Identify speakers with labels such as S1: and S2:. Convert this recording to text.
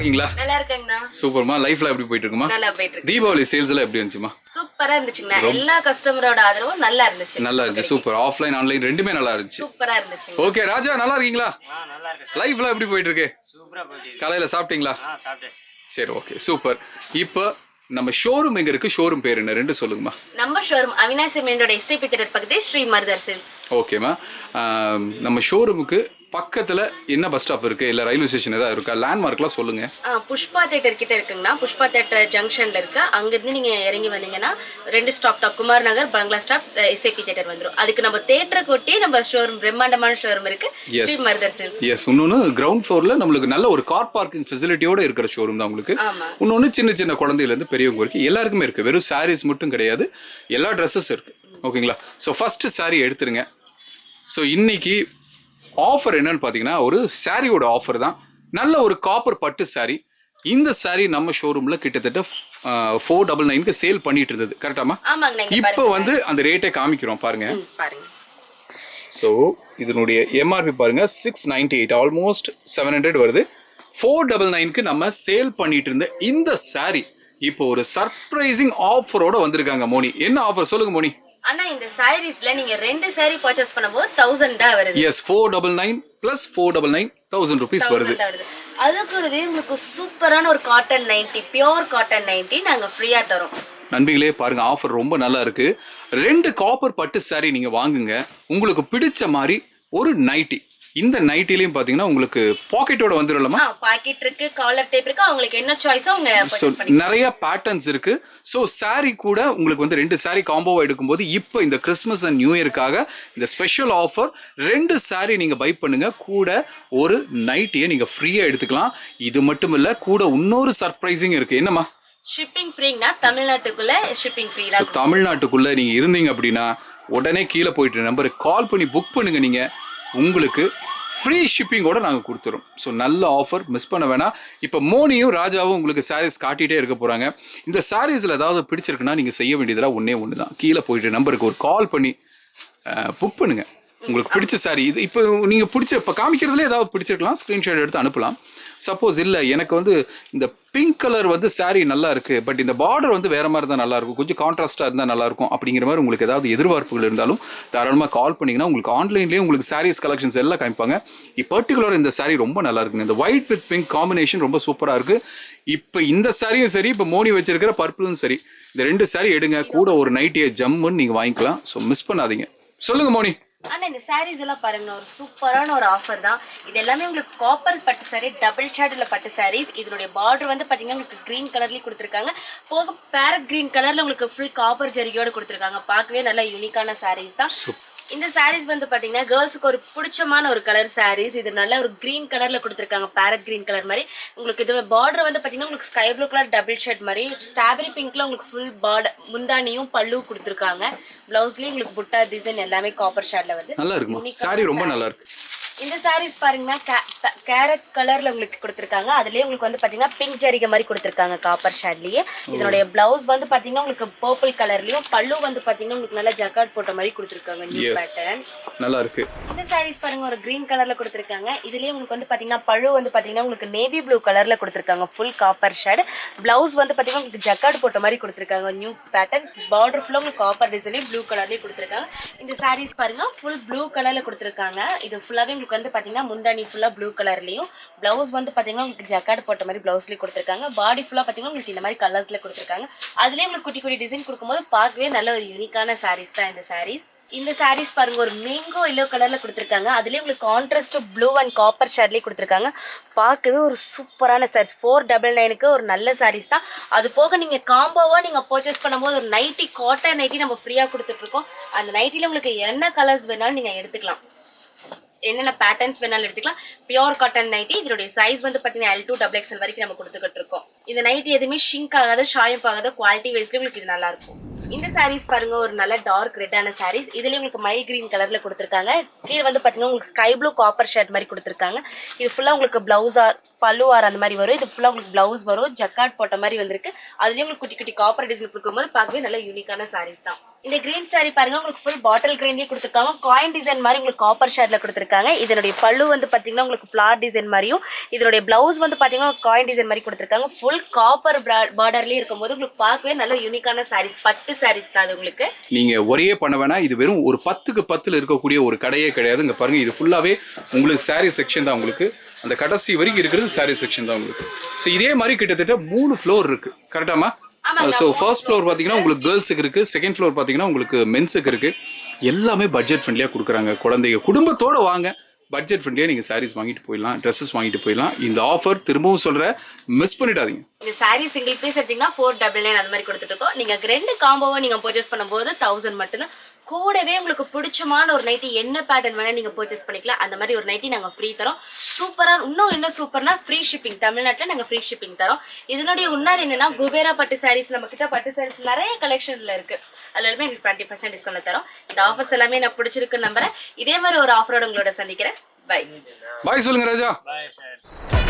S1: இருக்கீங்களா?
S2: நல்லா இருக்கேங்கண்ணா.
S1: சூப்பர்மா. லைஃப்ல எப்படி போயிட்டு இருக்குமா?
S2: நல்லா போயிட்டு இருக்கு.
S1: தீபாவளி சேல்ஸ் எல்லாம் எப்படி இருந்துச்சுமா?
S2: சூப்பரா இருந்துச்சுங்கண்ணா. எல்லா கஸ்டமரோட ஆதரவும் நல்லா இருந்துச்சு.
S1: நல்லா இருந்துச்சு. சூப்பர். ஆஃப்லைன் ஆன்லைன் ரெண்டுமே நல்லா இருந்துச்சு.
S2: சூப்பரா இருந்துச்சு.
S1: ஓகே ராஜா, நல்லா இருக்கீங்களா?
S3: நல்லா இருக்கு.
S1: லைஃப்ல எப்படி போயிட்டு இருக்கு?
S3: சூப்பரா போயிட்டு இருக்கு.
S1: காலையில சாப்பிட்டீங்களா?
S3: சாப்பிட்டேன்.
S1: சரி, ஓகே, சூப்பர். இப்போ நம்ம ஷோரூம் எங்க இருக்கு? ஷோரூம் பேர் என்ன? ரெண்டு சொல்லுங்கம்மா. நம்ம
S2: ஷோரூம் அவினாசி மெயினோட எஸ்ஏபி தியேட்டர் பக்கத்துல ஸ்ரீ மருதர் சேல்ஸ்.
S1: ஓகேமா. நம்ம ஷோரூமுக்கு பக்கத்துல என்ன பஸ் ஸ்டாப் இருக்கு, இல்ல ரயில்வே ஸ்டேஷன் ஏதாவது இருக்கா? லேண்ட்மார்க்லாம் சொல்லுங்க.
S2: புஷ்பா தியேட்டர் கிட்ட இருக்குங்கண்ணா. புஷ்பா தியேட்டர் ஜங்ஷன்ல இருக்கு. அங்கிருந்து நீங்க இறங்கி வந்தீங்கன்னா 2 ஸ்டாப் தான், குமார் நகர், பங்களா ஸ்டாப், எஸ்ஏபி தியேட்டர் வந்துரும். அதுக்கு நம்ம தியேட்டர் கொட்டி நம்ம ஷோரூம், பிரம்மாண்டமான ஷோரூம் இருக்கு, ஸ்ரீ மருதர் சேல்ஸ்.
S1: எஸ். இன்னொன்னு கிரவுண்ட் ஃப்ளோர்ல நம்மளுக்கு நல்ல ஒரு கார் பார்க்கிங் ஃபெசிலிட்டியோட இருக்கிற ஷோரூம் தான் உங்களுக்கு. இன்னொன்னு சின்ன சின்ன குழந்தையில இருந்து பெரியவங்க வரைக்கும் எல்லாருக்குமே இருக்கு. வெறும் சாரீஸ் மட்டும் கிடையாது, எல்லா ட்ரெஸ்ஸஸ் இருக்கு. ஓகேங்களா? ஸோ ஃபர்ஸ்ட் சாரீ எடுத்துருங்க. ஸோ இன்னைக்கு ஆஃபர் என்னன்னு பார்த்தீங்கன்னா ஒரு சாரியோட ஆஃபர் தான். நல்ல ஒரு காப்பர் பட்டு சாரி. இந்த சாரி நம்ம ஷோரூம்ல கிட்டத்தட்ட 499க்கு சேல் பண்ணிட்டு இருந்தது. கரெக்டாமா? இப்போ வந்து அந்த ரேட்டை காமிக்கிறோம் பாருங்க. ஸோ இதனுடைய எம்ஆர்பி பாருங்க 698, ஆல்மோஸ்ட் 700 வருது. 499க்கு நம்ம சேல் பண்ணிட்டு இருந்த இந்த சாரி இப்போ ஒரு சர்ப்ரைசிங் ஆஃபரோட வந்திருக்காங்க. மோனி, என்ன ஆஃபர் சொல்லுங்க மோனி?
S2: அண்ணா, இந்த சாரீஸ்ல நீங்க 2 சாரி பர்ச்சேஸ் பண்ணும்போது 1000 தான் வருது.
S1: எஸ், 499 plus 499 1000 rupees வருது.
S2: அது கூடவே உங்களுக்கு சூப்பரான ஒரு cotton nightie, pure cotton nightie நாங்க ஃப்ரீயா தரோம்.
S1: நண்பிகளே பாருங்க, ஆஃபர் ரொம்ப நல்லா இருக்கு. 2 காப்பர் பட்டு சாரி நீங்க வாங்குங்க. உங்களுக்கு பிடிச்ச மாதிரி ஒரு நைட்டி. இந்த நைட்டிலையும் பாத்தீங்கன்னா உங்களுக்கு பாக்கெட்டோட வந்துரும்லமா?
S2: பாக்கெட் இருக்கு, காலர் டைப் இருக்கு. உங்களுக்கு என்ன சாய்ஸோ அவங்க பர்ச்சேஸ் பண்ணிக்கலாம்.
S1: நிறைய பேட்டர்ன்ஸ் இருக்கு. சோ சாரி கூட உங்களுக்கு வந்து 2 சாரி காம்போவா எடுக்கும்போது இப்போ இந்த கிறிஸ்மஸ் அண்ட் நியூ இயர்க்காக இந்த ஸ்பெஷல் ஆஃபர் 2 சாரி நீங்க பை பண்ணுங்க, கூட ஒரு நைட்டியை நீங்க ஃப்ரீயா எடுத்துக்கலாம். இது மட்டும் இல்ல, கூட இன்னொரு சர்ப்ரைசிங் இருக்கு. என்னமா?
S2: ஷிப்பிங் ஃப்ரீங்கனா, தமிழ்நாட்டுக்குள்ள ஷிப்பிங் ஃப்ரீ தான்.
S1: தமிழ்நாட்டுக்குள்ள நீங்க இருந்தீங்க அப்படின்னா உடனே கீழே போயிட்டு நம்பருக்கு கால் பண்ணி புக் பண்ணுங்க. நீங்க உங்களுக்கு ஃப்ரீ ஷிப்பிங்கோட நாங்கள் கொடுத்துறோம். ஸோ நல்ல ஆஃபர், மிஸ் பண்ண வேணாம். இப்போ மோனியும் ராஜாவும் உங்களுக்கு சாரீஸ் காட்டிகிட்டே இருக்க போகிறாங்க. இந்த சாரீஸில் ஏதாவது பிடிச்சிருக்குன்னா நீங்கள் செய்ய வேண்டியதெல்லாம் ஒன்று தான். கீழே போயிட்டு நம்பருக்கு ஒரு கால் பண்ணி புக் பண்ணுங்கள். உங்களுக்கு பிடிச்ச சாரீ இது இப்போ நீங்கள் இப்போ காமிக்கிறதுல ஏதாவது பிடிச்சிருக்கலாம், ஸ்க்ரீன்ஷாட் எடுத்து அனுப்பலாம். சப்போஸ் இல்லை, எனக்கு வந்து இந்த பிங்க் கலர் வந்து சாரீ நல்லா இருக்குது, பட் இந்த பார்டர் வந்து வேறு மாதிரி தான் நல்லாயிருக்கும், கொஞ்சம் கான்ட்ராஸ்ட்டாக இருந்தால் நல்லாயிருக்கும் அப்படிங்கிற மாதிரி உங்களுக்கு ஏதாவது எதிர்பார்ப்புகள் இருந்தாலும் தாராளமாக கால் பண்ணிங்கன்னா உங்களுக்கு ஆன்லைன்லேயே உங்களுக்கு சாரீஸ் கலெக்ஷன்ஸ் எல்லாம் காமிப்பாங்க. பர்டிகுலர் இந்த சாரீ ரொம்ப நல்லா இருக்குங்க. இந்த ஒயிட் வித் பிங்க் காம்பினேஷன் ரொம்ப சூப்பராக இருக்குது. இப்போ இந்த சாரியும் சரி, இப்போ மோனி வச்சிருக்கிற பர்பிளும் சரி, இந்த 2 சாரீ எடுங்க, கூட ஒரு நைட்டியை ஜம்முன்னு நீங்கள் வாங்கிக்கலாம். ஸோ மிஸ் பண்ணாதீங்க. சொல்லுங்க மோனி.
S2: ஆனா இந்த சாரீஸ் எல்லாம் பாருங்க, ஒரு சூப்பரான ஒரு ஆஃபர் தான். இது எல்லாமே உங்களுக்கு காப்பர் பட்டு சாரி, டபுள் ஷேட்ல பட்டு சாரீஸ். இதனுடைய பார்டர் வந்து பாத்தீங்கன்னா உங்களுக்கு கிரீன் கலர்லயே கொடுத்துருக்காங்க. போக பேரட் கிரீன் கலர்ல உங்களுக்கு ஃபுல் காப்பர் ஜரியோட கொடுத்துருக்காங்க. பார்க்கவே நல்ல யூனிக்கான சாரீஸ் தான். இந்த சாரீஸ் வந்து பாத்தீங்கன்னா கேர்ள்ஸுக்கு ஒரு பிடிச்சமான ஒரு கலர் சாரீஸ். இது நல்ல ஒரு கிரீன் கலர்ல கொடுத்துருக்காங்க, பேரட் கிரீன் கலர் மாதிரி. உங்களுக்கு இது பார்டர் வந்து பாத்தீங்கன்னா உங்களுக்கு sky blue colour double shade மாதிரி, ஸ்ட்ராபெரி பிங்க்ல உங்களுக்கு ஃபுல் பார்டர், முந்தானியும் பல்லு கொடுத்துருக்காங்க. பிளவுஸ்லயும் உங்களுக்கு புட்டா டிசைன் எல்லாமே காப்பர் ஷேட்ல வந்து
S1: நல்லா இருக்கு. சாரி ரொம்ப நல்லா இருக்கு.
S2: இந்த சாரீஸ் பாருங்கன்னா கேரட் கலர்ல உங்களுக்கு கொடுத்துருக்காங்க. அதுலயே உங்களுக்கு வந்து பாத்தீங்கன்னா பிங்க் ஜரிகை மாதிரி கொடுத்துருக்காங்க காப்பர் ஷேட்லயே. இதனுடைய பிளவுஸ் வந்து பாத்தீங்கன்னா உங்களுக்கு பர்பிள் கலர்லயும், பல்லு வந்து பாத்தீங்கன்னா உங்களுக்கு நல்லா ஜக்கார்ட் போட்ட மாதிரி கொடுத்துருக்காங்க. நியூ பேட்டர்ன் நல்லா இருக்கு. இந்த சாரீஸ் பாருங்க, ஒரு கிரீன் கலர்ல கொடுத்துருக்காங்க. இதுலயே உங்களுக்கு வந்து பாத்தீங்கன்னா பல்லு வந்து பாத்தீங்கன்னா உங்களுக்கு நேவி ப்ளூ கலர்ல கொடுத்துருக்காங்க, ஃபுல் காப்பர் ஷேட். பிளவுஸ் வந்து பாத்தீங்கன்னா உங்களுக்கு ஜக்கார்ட் போட்ட மாதிரி கொடுத்துருக்காங்க, நியூ பேட்டர்ன். பார்டர் ஃபுல்லா உங்களுக்கு காப்பர் டிசைன்லயே ப்ளூ கலர்லயே கொடுத்துருக்காங்க. இந்த சாரீஸ் பாருங்க ஃபுல் ப்ளூ கலர்ல கொடுத்துருக்காங்க. இது ஃபுல்லாவே வந்து பாத்தீங்கன்னா முந்தானி ஃபுல்லா ப்ளூ கலர்லயும், பிளவுஸ் வந்து பாத்தீங்கன்னா உங்களுக்கு ஜக்கார்ட் போட்ட மாதிரி பிளவுஸ்லயே கொடுத்துருக்காங்க. பாடி ஃபுல்லா பாத்தீங்கன்னா உங்களுக்கு இந்த மாதிரி கலர்ஸ்ல கொடுத்துருக்காங்க. அதுலயே உங்களுக்கு குட்டி குட்டி டிசைன் கொடுக்கும்போது பார்க்கவே நல்ல ஒரு யூனிக்கான சாரீஸ் தான் இந்த சாரீஸ். இந்த சாரீஸ் பாருங்க, ஒரு மேங்கோ எல்லோ கலர்ல கொடுத்துருக்காங்க. அதுலயே உங்களுக்கு கான்ட்ராஸ்ட் ப்ளூ அண்ட் காப்பர் ஷேட்லயே கொடுத்துருக்காங்க. பார்க்கவே ஒரு சூப்பரான சாரீஸ். 499க்கு ஒரு நல்ல சாரீஸ் தான். அது போக நீங்க காம்போவா நீங்க பர்ச்சேஸ் பண்ணும்போது ஒரு நைட்டி, காட்டன் நைட்டி நம்ம ஃப்ரீயா கொடுத்துட்டு இருக்கோம். அந்த நைட்டில உங்களுக்கு என்ன கலர்ஸ் வேணாலும் நீங்க எடுத்துக்கலாம், என்னென்ன பேட்டர்ன்ஸ் வேணாலும் எடுத்துக்கலாம். Pure cotton nightie. இதனுடைய சைஸ் வந்து பாத்தீங்கன்னா L2 XXL வரைக்கும் நம்ம கொடுத்துக்கிட்டு இருக்கோம். இந்த நைட்டி எதுவுமே ஷிங்க் ஆகாத, ஷாயப் ஆகாத, குவாலிட்டி வைஸ்ல உங்களுக்கு இது நல்லா இருக்கும். இந்த சாரீஸ் பாருங்க, ஒரு நல்ல டார்க் ரெட்டான சாரீஸ். இதுலயே உங்களுக்கு மைல் கிரீன் கலர்ல கொடுத்துருக்காங்க. கீழே வந்து பாத்தீங்கன்னா உங்களுக்கு ஸ்கை ப்ளூ காப்பர் ஷேட் மாதிரி கொடுத்துருக்காங்க. இது ஃபுல்லா உங்களுக்கு பிளவுஸ் ஆர் பல்லு ஆர் அந்த மாதிரி வரும். இது ஃபுல்லா உங்களுக்கு பிளவுஸ் வரும், ஜக்கார்ட் போட்ட மாதிரி வந்திருக்கு. அதுலயும் உங்களுக்கு குட்டி குட்டி காப்பர் டிசைன் கொடுக்கும்போது பார்க்கவே நல்ல யூனிக்கான சாரீஸ் தான். இந்த கிரீன் saree பாருங்க உங்களுக்கு ஃபுல் பாட்டில் கிரீன்லயே கொடுத்துருக்காங்க. காயின் டிசைன் மாதிரி உங்களுக்கு காப்பர் ஷேட்ல கொடுத்துருக்காங்க. இதனுடைய பல்லு வந்து பாத்தீங்கன்னா உங்களுக்கு ஃபிளார் டிசைன் மாதிரியும், இதனுடைய பிளவுஸ் வந்து பாத்தீங்கன்னா காயின் டிசைன் மாதிரி கொடுத்துருக்காங்க. ஃபுல் காப்பர் பார்டர்லயே இருக்கும்போது உங்களுக்கு பார்க்கவே நல்ல யூனிக்கான சாரீஸ், பட்டு சாரீஸ் தான் அது உங்களுக்கு.
S1: நீங்க ஒரே பண்ண வேணா, இது வெறும் ஒரு 10க்கு 10ல இருக்கக்கூடிய ஒரு கடையே கிடையாது. இங்க பாருங்க, இது ஃபுல்லாவே உங்களுக்கு சாரீ செக்ஷன் தான். உங்களுக்கு அந்த கடைசி வரைக்கும் இருக்கிறது சாரீ செக்ஷன் தான் உங்களுக்கு. ஸோ இதே மாதிரி கிட்டத்தட்ட 3 ஃப்ளோர் இருக்கு, கரெக்டாமா? ஸோ ஃபர்ஸ்ட் ஃப்ளோர் பார்த்தீங்கன்னா உங்களுக்கு கேர்ள்ஸுக்கு இருக்கு, செகண்ட் ஃப்ளோர் பார்த்தீங்கன்னா உங்களுக்கு மென்ஸுக்கு இருக்கு. எல்லாமே பட்ஜெட் ஃப்ரெண்ட்லியாக கொடுக்குறாங்க. குழந்தைங்க குடும்பத்தோட வாங்க, பட்ஜெட் ஃப்ரெண்ட்லியாக நீங்கள் சாரீஸ் வாங்கிட்டு போயிடலாம், ட்ரெஸ்ஸஸ் வாங்கிட்டு போயிடலாம். இந்த ஆஃபர் திரும்பவும் சொல்கிறேன், மிஸ் பண்ணிடாதீங்க.
S2: இந்த சாரீ சிங்கிள் பீஸ் எடுத்தீங்கன்னா 499 அந்த மாதிரி கொடுத்துட்டு இருக்கோம். நீங்க 2 காம்போவை நீங்க பர்ச்சேஸ் பண்ணும்போது 1000 மட்டும்தான். கூடவே உங்களுக்கு பிடிச்சமான ஒரு நைட்டி என்ன பேட்டர்ன் வேணா நீங்க பர்ச்சேஸ் பண்ணிக்கலாம். அந்த மாதிரி ஒரு நைட்டி நாங்க ஃப்ரீ தரோம். சூப்பரா, இன்னும் என்ன சூப்பர்னா ஃப்ரீ ஷிப்பிங். தமிழ்நாட்டில் நாங்க ஃப்ரீ ஷிப்பிங் தரோம். இதனுடைய உன்னார் என்னன்னா, குபேரா பட்டு சாரீஸ் நம்ம கிட்ட பட்டு சாரீஸ் நிறைய கலெக்ஷன்ல இருக்கு. அதுல எங்களுக்கு 20% டிஸ்கவுண்ட்ல தரோம். இந்த ஆஃபர்ஸ் எல்லாமே நான் பிடிச்சிருக்குன்னு நம்புறேன். இதே மாதிரி ஒரு ஆஃபரோட உங்களோட சந்திக்கிறேன். பை
S1: பாய் சொல்லுங்க ராஜா.
S3: Bye sir.